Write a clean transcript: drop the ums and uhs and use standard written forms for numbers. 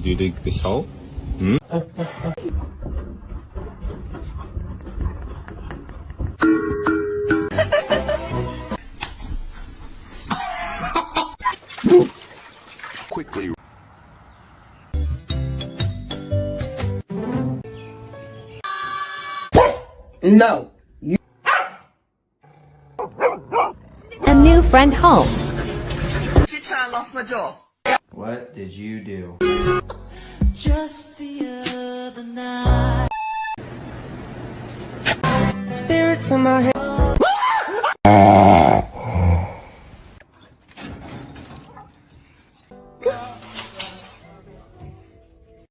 do you dig this hole? Hmm? Quickly. No. A new friend home. You turn off my door. What did you do? Just the other night. Spirits in my head.